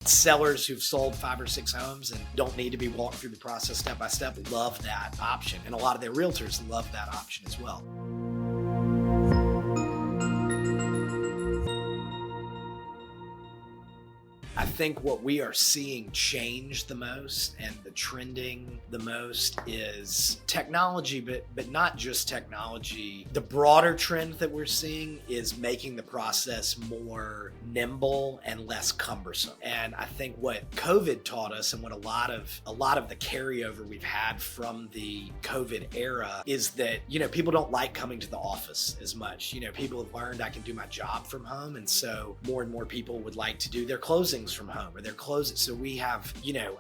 Sellers who've sold 5 or 6 homes and don't need to be walked through the process step by step love that option. And a lot of their realtors love that option as well. I think what we are seeing change the most and the trending the most is technology, but not just technology. The broader trend that we're seeing is making the process more nimble and less cumbersome. And I think what COVID taught us, and what a lot of the carryover we've had from the COVID era, is that people don't like coming to the office as much. People have learned I can do my job from home, and so more and more people would like to do their closings from home or their closings. So we have,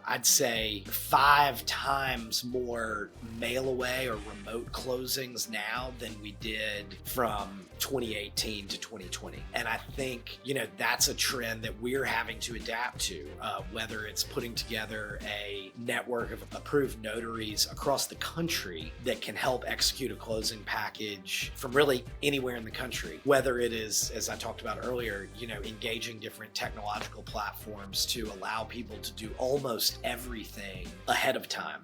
I'd say 5 times more mail away or remote closings now than we did from 2018 to 2020. And I think, that's a trend that we're having to adapt to, whether it's putting together a network of approved notaries across the country that can help execute a closing package from really anywhere in the country, whether it is, as I talked about earlier, engaging different technological platforms to allow people to do almost everything ahead of time.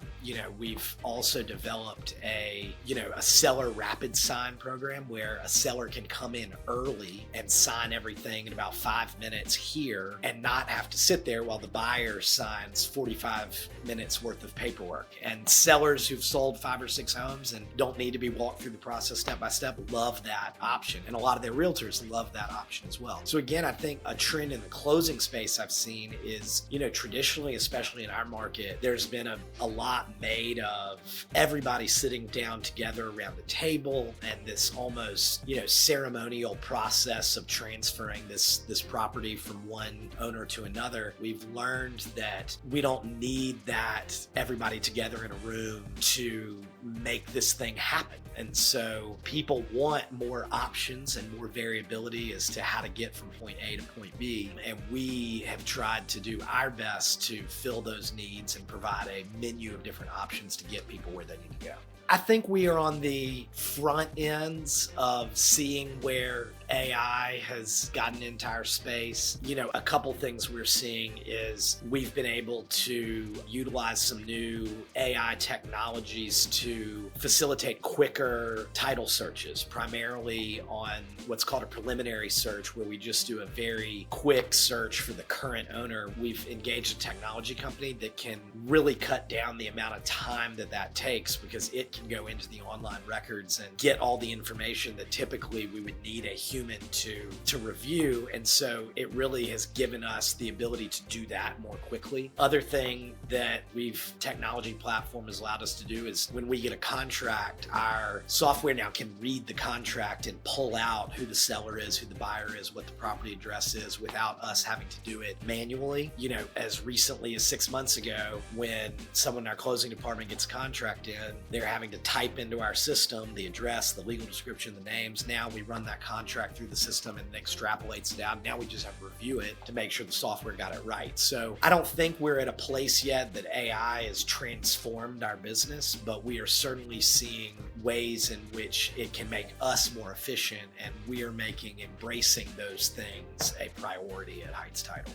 We've also developed a seller rapid sign program where a seller can come in early and sign everything in about 5 minutes here and not have to sit there while the buyer signs 45 minutes worth of paperwork. And sellers who've sold 5 or 6 homes and don't need to be walked through the process step by step love that option. And a lot of their realtors love that option as well. So again, I think a trend in the closing space I've seen is, traditionally, especially in our market, there's been a lot made of everybody sitting down together around the table and this almost, ceremonial process of transferring this property from one owner to another. We've learned that we don't need that everybody together in a room to make this thing happen. And so people want more options and more variability as to how to get from point A to point B. And we have tried to do our best to fill those needs and provide a menu of different options to get people where they need to go. I think we are on the front ends of seeing where AI has gotten into our space. A couple things we're seeing is we've been able to utilize some new AI technologies to facilitate quicker title searches, primarily on what's called a preliminary search, where we just do a very quick search for the current owner. We've engaged a technology company that can really cut down the amount of time that takes, because it can go into the online records and get all the information that typically we would need a human to review. And so it really has given us the ability to do that more quickly. Other thing that technology platform has allowed us to do is when we get a contract, our software now can read the contract and pull out who the seller is, who the buyer is, what the property address is, without us having to do it manually. As recently as 6 months ago, when someone in our closing department gets a contract in, they're having to type into our system the address, the legal description, the names. Now we run that contract through the system and it extrapolates it out. Now we just have to review it to make sure the software got it right. So I don't think we're at a place yet that AI has transformed our business, but we are certainly seeing ways in which it can make us more efficient, and we are making embracing those things a priority at Heights Title.